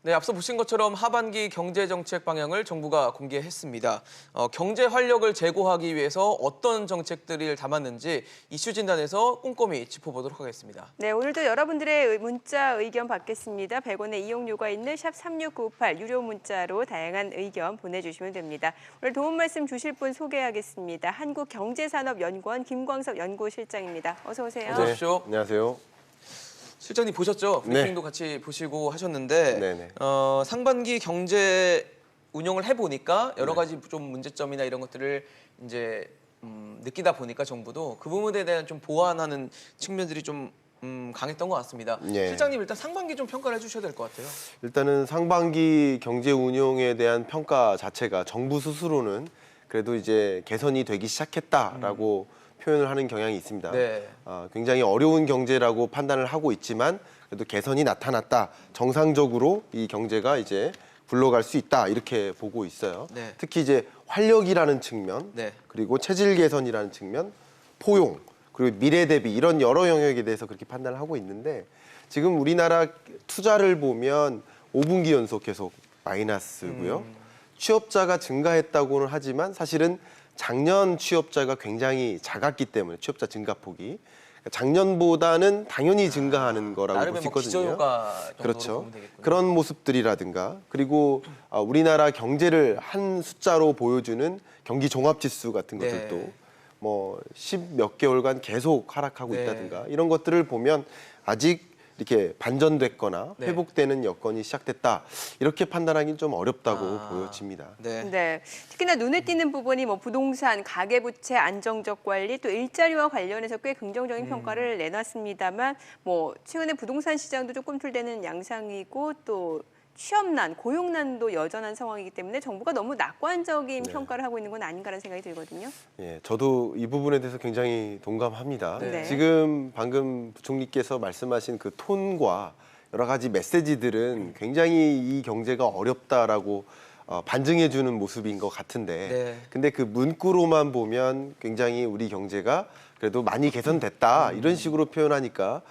네, 앞서 보신 것처럼 하반기 경제정책 방향을 정부가 공개했습니다. 경제 활력을 제고하기 위해서 어떤 정책들을 담았는지 이슈 진단에서 꼼꼼히 짚어보도록 하겠습니다. 네, 오늘도 여러분들의 문자 의견 받겠습니다. 100원의 이용료가 있는 샵 3698 유료 문자로 다양한 의견 보내주시면 됩니다. 오늘 도움 말씀 주실 분 소개하겠습니다. 한국경제산업연구원 김광석 연구실장입니다. 어서 오세요. 어서 오십시오. 네, 안녕하세요. 실장님 보셨죠? 네. 브리핑도 같이 보시고 하셨는데 네네. 상반기 경제 운용을 해보니까 여러 가지 좀 문제점이나 이런 것들을 이제 느끼다 보니까 정부도 그 부분에 대한 좀 보완하는 측면들이 좀 강했던 것 같습니다. 예. 실장님 일단 상반기 좀 평가를 해주셔야 될 것 같아요. 일단은 상반기 경제 운용에 대한 평가 자체가 정부 스스로는 그래도 이제 개선이 되기 시작했다라고 표현을 하는 경향이 있습니다. 네. 굉장히 어려운 경제라고 판단을 하고 있지만 그래도 개선이 나타났다. 정상적으로 이 경제가 이제 굴러갈 수 있다. 이렇게 보고 있어요. 네. 특히 이제 활력이라는 측면, 네. 그리고 체질 개선이라는 측면, 포용, 그리고 미래 대비 이런 여러 영역에 대해서 그렇게 판단을 하고 있는데 지금 우리나라 투자를 보면 5분기 연속 계속 마이너스고요. 취업자가 증가했다고는 하지만 사실은 작년 취업자가 굉장히 작았기 때문에 취업자 증가폭이 작년보다는 당연히 증가하는 거라고 볼 나름의 수 뭐 있거든요. 기저효과 정도로 그렇죠. 보면 되겠군요. 그런 모습들이라든가 그리고 우리나라 경제를 한 숫자로 보여주는 경기 종합지수 같은 네. 것들도 뭐 10 몇 개월간 계속 하락하고 네. 있다든가 이런 것들을 보면 아직 이렇게 반전됐거나 네. 회복되는 여건이 시작됐다 이렇게 판단하기는 좀 어렵다고 아. 보여집니다. 네. 네, 특히나 눈에 띄는 부분이 뭐 부동산, 가계부채 안정적 관리, 또 일자리와 관련해서 꽤 긍정적인 평가를 내놨습니다만, 뭐 최근에 부동산 시장도 좀 꿈틀대는 양상이고 또 취업난, 고용난도 여전한 상황이기 때문에 정부가 너무 낙관적인 평가를 하고 있는 건 아닌가라는 생각이 들거든요. 예, 저도 이 부분에 대해서 굉장히 동감합니다. 네. 지금 방금 부총리께서 말씀하신 그 톤과 여러 가지 메시지들은 굉장히 이 경제가 어렵다라고 반증해주는 모습인 것 같은데, 네. 근데 그 문구로만 보면 굉장히 우리 경제가 그래도 많이 개선됐다 이런 식으로 표현하니까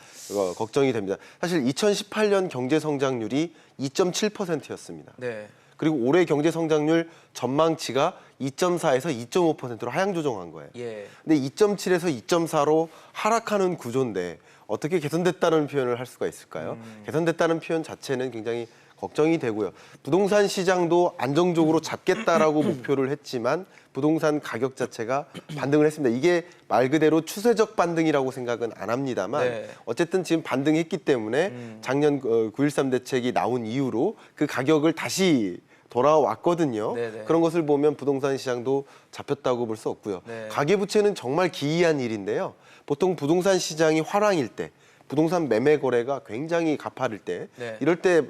걱정이 됩니다. 사실 2018년 경제 성장률이 2.7%였습니다. 네. 그리고 올해 경제 성장률 전망치가 2.4에서 2.5%로 하향 조정한 거예요. 예. 근데 2.7에서 2.4로 하락하는 구조인데 어떻게 개선됐다는 표현을 할 수가 있을까요? 개선됐다는 표현 자체는 굉장히 걱정이 되고요. 부동산 시장도 안정적으로 잡겠다라고 목표를 했지만 부동산 가격 자체가 반등을 했습니다. 이게 말 그대로 추세적 반등이라고 생각은 안 합니다만 네. 어쨌든 지금 반등했기 때문에 작년 9.13 대책이 나온 이후로 그 가격을 다시 돌아왔거든요. 네네. 그런 것을 보면 부동산 시장도 잡혔다고 볼 수 없고요. 네. 가계부채는 정말 기이한 일인데요. 보통 부동산 시장이 화랑일 때 부동산 매매 거래가 굉장히 가파를 때 네. 이럴 때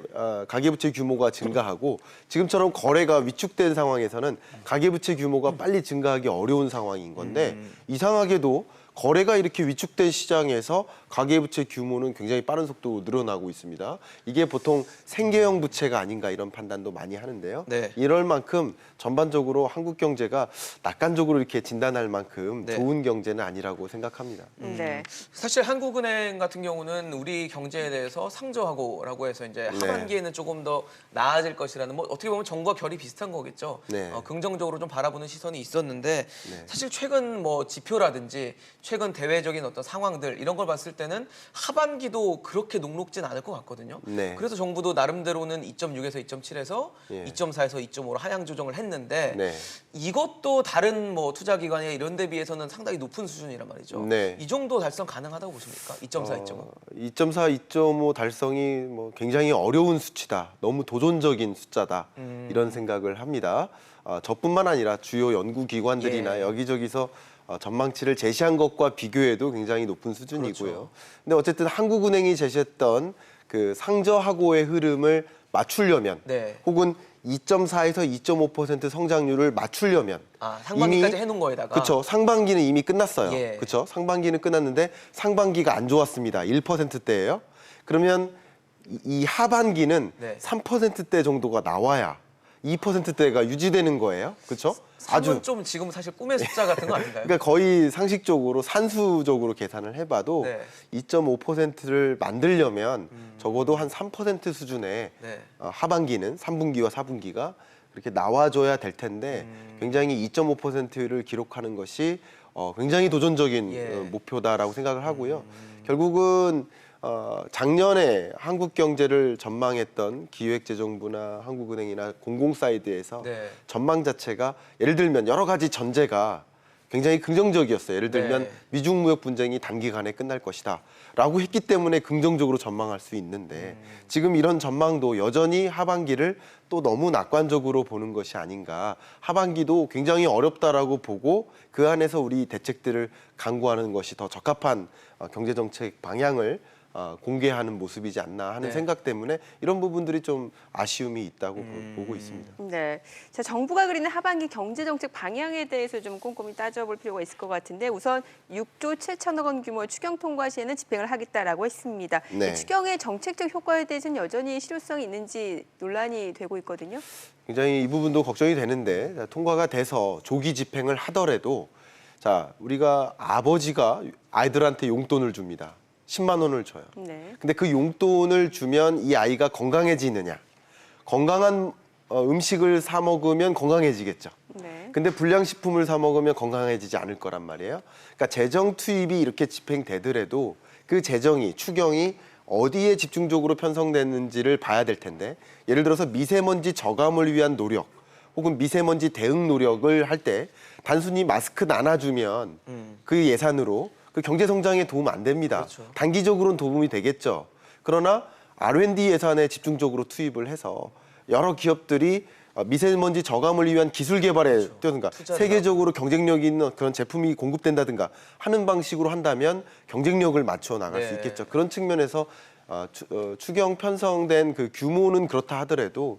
가계부채 규모가 증가하고 지금처럼 거래가 위축된 상황에서는 가계부채 규모가 빨리 증가하기 어려운 상황인 건데 이상하게도 거래가 이렇게 위축된 시장에서 가계부채 규모는 굉장히 빠른 속도로 늘어나고 있습니다. 이게 보통 생계형 부채가 아닌가 이런 판단도 많이 하는데요. 네. 이럴 만큼 전반적으로 한국 경제가 낙관적으로 이렇게 진단할 만큼 네. 좋은 경제는 아니라고 생각합니다. 네. 사실 한국은행 같은 경우는 우리 경제에 대해서 상저하고라고 해서 이제 하반기에는 조금 더 나아질 것이라는 뭐 어떻게 보면 정부와 결이 비슷한 거겠죠. 네. 긍정적으로 좀 바라보는 시선이 있었는데 네. 사실 최근 뭐 지표라든지 최근 대외적인 어떤 상황들 이런 걸 봤을 때는 하반기도 그렇게 녹록진 않을 것 같거든요. 네. 그래서 정부도 나름대로는 2.6에서 2.7에서 예. 2.4에서 2.5로 하향 조정을 했는데 네. 이것도 다른 뭐 투자기관이나 이런 데 비해서는 상당히 높은 수준이란 말이죠. 네. 이 정도 달성 가능하다고 보십니까? 2.4, 2.5. 2.4, 2.5 달성이 뭐 굉장히 어려운 수치다. 너무 도전적인 숫자다. 이런 생각을 합니다. 저뿐만 아니라 주요 연구기관들이나 예. 여기저기서 전망치를 제시한 것과 비교해도 굉장히 높은 수준이고요. 그렇죠. 근데 어쨌든 한국은행이 제시했던 그 상저하고의 흐름을 맞추려면 네. 혹은 2.4에서 2.5% 성장률을 맞추려면 상반기까지 해놓은 거에다가. 그렇죠. 상반기는 이미 끝났어요. 예. 그렇죠. 상반기는 끝났는데 상반기가 안 좋았습니다. 1%대예요. 그러면 이 하반기는 네. 3%대 정도가 나와야 2%대가 유지되는 거예요. 그렇죠? 아주 좀 지금 사실 꿈의 숫자 같은 거 아닌가요? 그러니까 거의 상식적으로 산수적으로 계산을 해봐도 네. 2.5%를 만들려면 적어도 한 3% 수준의 네. 하반기는 3분기와 4분기가 그렇게 나와줘야 될 텐데 굉장히 2.5%를 기록하는 것이 굉장히 도전적인 예. 목표다라고 생각을 하고요. 결국은 작년에 한국 경제를 전망했던 기획재정부나 한국은행이나 공공사이드에서 네. 전망 자체가 예를 들면 여러 가지 전제가 굉장히 긍정적이었어요. 예를 들면 네. 미중 무역 분쟁이 단기간에 끝날 것이다 라고 했기 때문에 긍정적으로 전망할 수 있는데 지금 이런 전망도 여전히 하반기를 또 너무 낙관적으로 보는 것이 아닌가. 하반기도 굉장히 어렵다라고 보고 그 안에서 우리 대책들을 강구하는 것이 더 적합한 경제정책 방향을 공개하는 모습이지 않나 하는 네. 생각 때문에 이런 부분들이 좀 아쉬움이 있다고 보고 있습니다. 네. 자, 정부가 그리는 하반기 경제정책 방향에 대해서 좀 꼼꼼히 따져볼 필요가 있을 것 같은데 우선 6조 7천억 원 규모의 추경 통과 시에는 집행을 하겠다라고 했습니다. 네. 이 추경의 정책적 효과에 대해서는 여전히 실효성이 있는지 논란이 되고 있거든요. 굉장히 이 부분도 걱정이 되는데 통과가 돼서 조기 집행을 하더라도 자 우리가 아버지가 아이들한테 용돈을 줍니다. 10만 원을 줘요. 네. 근데 그 용돈을 주면 이 아이가 건강해지느냐? 건강한 음식을 사 먹으면 건강해지겠죠. 네. 근데 불량식품을 사 먹으면 건강해지지 않을 거란 말이에요. 그러니까 재정 투입이 이렇게 집행되더라도 그 재정이 추경이 어디에 집중적으로 편성됐는지를 봐야 될 텐데 예를 들어서 미세먼지 저감을 위한 노력 혹은 미세먼지 대응 노력을 할 때 단순히 마스크 나눠주면 그 예산으로 그 경제 성장에 도움 안 됩니다. 그렇죠. 단기적으로는 도움이 되겠죠. 그러나 R&D 예산에 집중적으로 투입을 해서 여러 기업들이 미세먼지 저감을 위한 기술 개발에 뛰어든가 투자를 세계적으로 경쟁력 있는 그런 제품이 공급된다든가 하는 방식으로 한다면 경쟁력을 맞춰 나갈 수 네. 있겠죠. 그런 측면에서 추경 편성된 그 규모는 그렇다 하더라도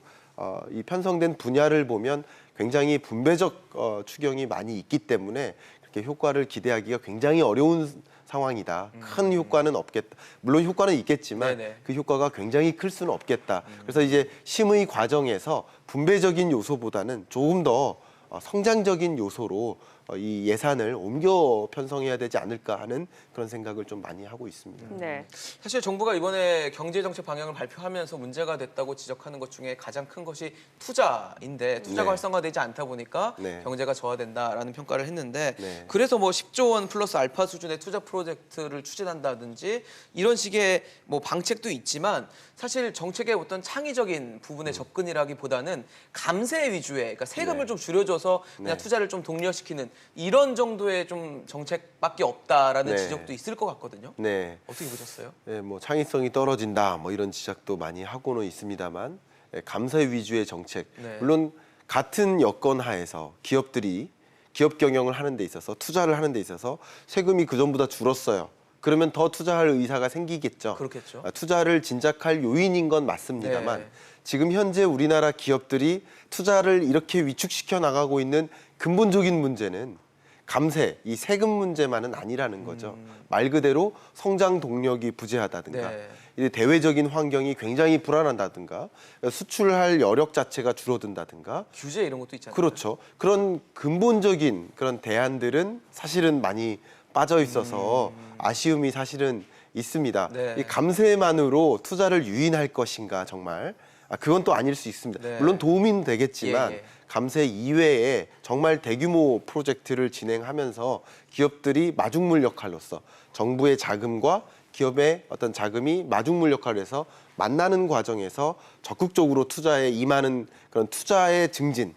이 편성된 분야를 보면 굉장히 분배적 추경이 많이 있기 때문에 그렇게 효과를 기대하기가 굉장히 어려운 상황이다. 큰 효과는 없겠다. 물론 효과는 있겠지만 네네. 그 효과가 굉장히 클 수는 없겠다. 그래서 이제 심의 과정에서 분배적인 요소보다는 조금 더 성장적인 요소로 이 예산을 옮겨 편성해야 되지 않을까 하는 그런 생각을 좀 많이 하고 있습니다. 네. 사실 정부가 이번에 경제정책 방향을 발표하면서 문제가 됐다고 지적하는 것 중에 가장 큰 것이 투자인데 투자가 네. 활성화되지 않다 보니까 네. 경제가 저하된다라는 평가를 했는데 네. 그래서 뭐 10조 원 플러스 알파 수준의 투자 프로젝트를 추진한다든지 이런 식의 뭐 방책도 있지만 사실 정책의 어떤 창의적인 부분의 접근이라기보다는 감세 위주의 그러니까 세금을 네. 좀 줄여줘서 그냥 네. 투자를 좀 독려시키는 이런 정도의 좀 정책밖에 없다라는 네. 지적도 있을 것 같거든요. 네. 어떻게 보셨어요? 네, 뭐 창의성이 떨어진다 뭐 이런 지적도 많이 하고는 있습니다만 감세 위주의 정책 네. 물론 같은 여건 하에서 기업들이 기업 경영을 하는 데 있어서 투자를 하는 데 있어서 세금이 그전보다 줄었어요. 그러면 더 투자할 의사가 생기겠죠. 그렇겠죠. 투자를 진작할 요인인 건 맞습니다만 네. 지금 현재 우리나라 기업들이 투자를 이렇게 위축시켜 나가고 있는 근본적인 문제는 감세, 이 세금 문제만은 아니라는 거죠. 말 그대로 성장 동력이 부재하다든가 네. 이 대외적인 환경이 굉장히 불안하다든가 수출할 여력 자체가 줄어든다든가 규제 이런 것도 있잖아요. 그렇죠. 그런 근본적인 그런 대안들은 사실은 많이 빠져 있어서 아쉬움이 사실은 있습니다. 네. 이 감세만으로 투자를 유인할 것인가 정말 그건 또 아닐 수 있습니다. 네. 물론 도움은 되겠지만 예, 예. 감세 이외에 정말 대규모 프로젝트를 진행하면서 기업들이 마중물 역할로서 정부의 자금과 기업의 어떤 자금이 마중물 역할을 해서 만나는 과정에서 적극적으로 투자에 임하는 그런 투자의 증진.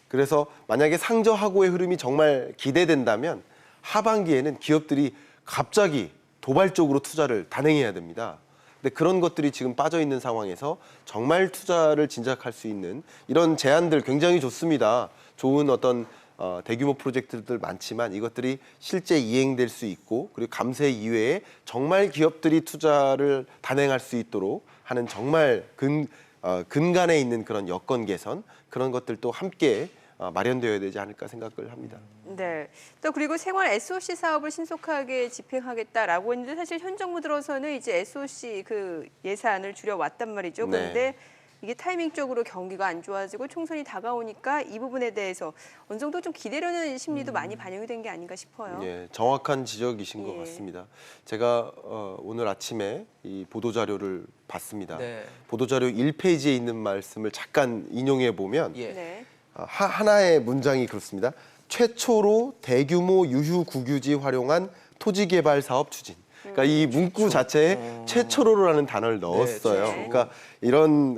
그래서 만약에 상저하고의 흐름이 정말 기대된다면 하반기에는 기업들이 갑자기 도발적으로 투자를 단행해야 됩니다. 근데 그런 것들이 지금 빠져 있는 상황에서 정말 투자를 진작할 수 있는 이런 제안들 굉장히 좋습니다. 좋은 어떤 대규모 프로젝트들 많지만 이것들이 실제 이행될 수 있고 그리고 감세 이외에 정말 기업들이 투자를 단행할 수 있도록 하는 정말 근간에 있는 그런 여건 개선 그런 것들도 함께 마련되어야 되지 않을까 생각을 합니다. 네. 또 그리고 생활 SOC 사업을 신속하게 집행하겠다라고 했는데 사실 현 정부 들어서는 이제 SOC 그 예산을 줄여 왔단 말이죠. 네. 그런데 이게 타이밍적으로 경기가 안 좋아지고 총선이 다가오니까 이 부분에 대해서 어느 정도 좀 기대려는 심리도 많이 반영이 된 게 아닌가 싶어요. 예, 정확한 지적이신 것 예. 같습니다. 제가 오늘 아침에 이 보도 자료를 봤습니다. 네. 보도 자료 1페이지에 있는 말씀을 잠깐 인용해 보면 예. 네. 하나의 문장이 그렇습니다. 최초로 대규모 유휴 국유지 활용한 토지 개발 사업 추진. 그러니까 이 문구 자체에 최초로라는 단어를 넣었어요. 최초. 그러니까 이런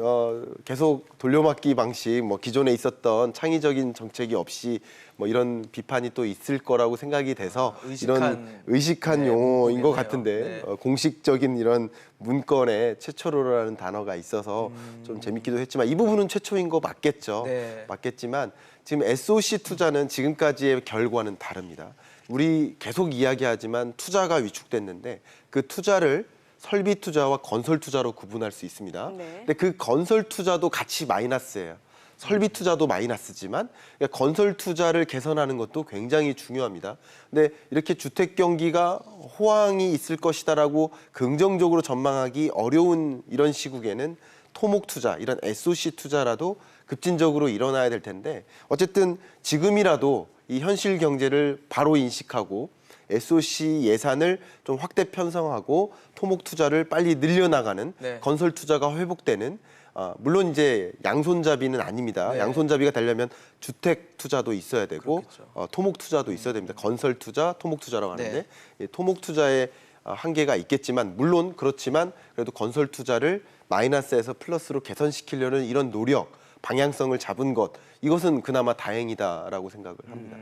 계속 돌려막기 방식, 뭐 기존에 있었던 창의적인 정책이 없이 뭐 이런 비판이 또 있을 거라고 생각이 돼서 이런 의식한 네, 용어인 것 문구네요. 같은데 네. 공식적인 이런 문건에 최초로라는 단어가 있어서 좀 재밌기도 했지만 이 부분은 최초인 거 맞겠죠. 네. 맞겠지만 지금 SOC 투자는 지금까지의 결과는 다릅니다. 우리 계속 이야기하지만 투자가 위축됐는데 그 투자를 설비 투자와 건설 투자로 구분할 수 있습니다. 네. 근데 그 건설 투자도 같이 마이너스예요. 설비 투자도 마이너스지만 그러니까 건설 투자를 개선하는 것도 굉장히 중요합니다. 근데 이렇게 주택 경기가 호황이 있을 것이다라고 긍정적으로 전망하기 어려운 이런 시국에는 토목 투자, 이런 SOC 투자라도 급진적으로 일어나야 될 텐데 어쨌든 지금이라도 이 현실 경제를 바로 인식하고 SOC 예산을 좀 확대 편성하고 토목 투자를 빨리 늘려나가는 네. 건설 투자가 회복되는 물론 이제 양손잡이는 아닙니다. 네. 양손잡이가 되려면 주택 투자도 있어야 되고 그렇겠죠. 토목 투자도 있어야 됩니다. 건설 투자, 토목 투자라고 하는데 네. 이 토목 투자의 한계가 있겠지만 물론 그렇지만 그래도 건설 투자를 마이너스에서 플러스로 개선시키려는 이런 노력, 방향성을 잡은 것 이것은 그나마 다행이다라고 생각을 합니다.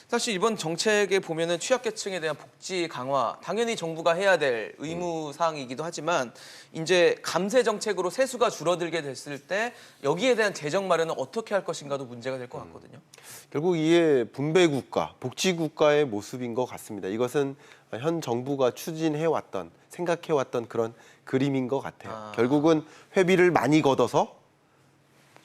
사실 이번 정책에 보면은 취약계층에 대한 복지 강화 당연히 정부가 해야 될 의무 사항이기도 하지만 이제 감세 정책으로 세수가 줄어들게 됐을 때 여기에 대한 재정 마련은 어떻게 할 것인가도 문제가 될 것 같거든요. 결국 이게 분배 국가, 복지 국가의 모습인 것 같습니다. 이것은 현 정부가 추진해왔던, 생각해왔던 그런 그림인 것 같아요. 결국은 회비를 많이 걷어서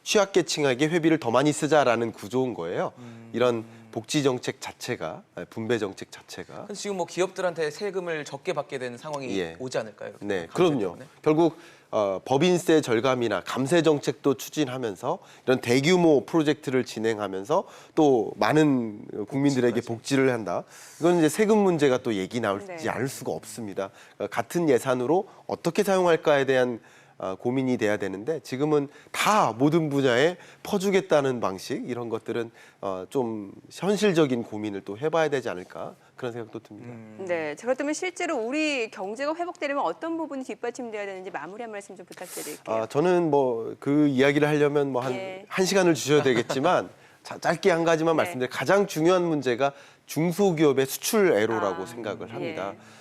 취약계층에게 회비를 더 많이 쓰자라는 구조인 거예요. 이런 복지 정책 자체가, 분배 정책 자체가. 근데 지금 뭐 기업들한테 세금을 적게 받게 되는 상황이 예. 오지 않을까요? 이렇게 네, 감세 그럼요. 때문에? 결국 법인세 절감이나 감세 정책도 추진하면서 이런 대규모 프로젝트를 진행하면서 또 많은 국민들에게 복지를 한다. 이건 이제 세금 문제가 또 얘기 나오지 네. 않을 수가 없습니다. 같은 예산으로 어떻게 사용할까에 대한 고민이 돼야 되는데 지금은 다 모든 분야에 퍼주겠다는 방식 이런 것들은 좀 현실적인 고민을 또 해봐야 되지 않을까 그런 생각도 듭니다. 네, 자, 그렇다면 실제로 우리 경제가 회복되려면 어떤 부분이 뒷받침돼야 되는지 마무리 한 말씀 좀 부탁드릴게요. 저는 뭐 그 이야기를 하려면 뭐 예. 한 시간을 주셔야 되겠지만 짧게 한 가지만 네. 말씀드려 가장 중요한 문제가 중소기업의 수출 애로라고 생각을 합니다. 예.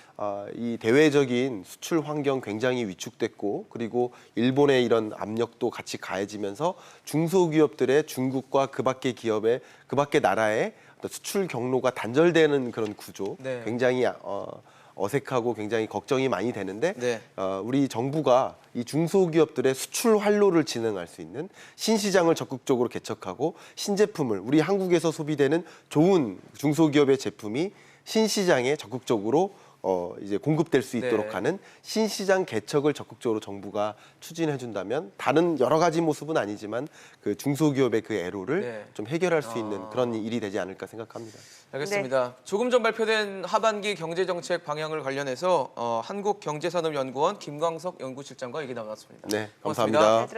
이 대외적인 수출 환경 굉장히 위축됐고 그리고 일본의 이런 압력도 같이 가해지면서 중소기업들의 중국과 그 밖의 기업의 그 밖의 나라의 어떤 수출 경로가 단절되는 그런 구조 네. 굉장히 어색하고 굉장히 걱정이 많이 되는데 네. 우리 정부가 이 중소기업들의 수출 활로를 진행할 수 있는 신시장을 적극적으로 개척하고 신제품을 우리 한국에서 소비되는 좋은 중소기업의 제품이 신시장에 적극적으로 이제 공급될 수 있도록 네. 하는 신시장 개척을 적극적으로 정부가 추진해 준다면 다른 여러 가지 모습은 아니지만 그 중소기업의 그 애로를 네. 좀 해결할 수 있는 그런 일이 되지 않을까 생각합니다. 알겠습니다. 조금 전 발표된 하반기 경제정책 방향을 관련해서 한국경제산업연구원 김광석 연구실장과 얘기 나눴습니다. 네, 고맙습니다. 감사합니다.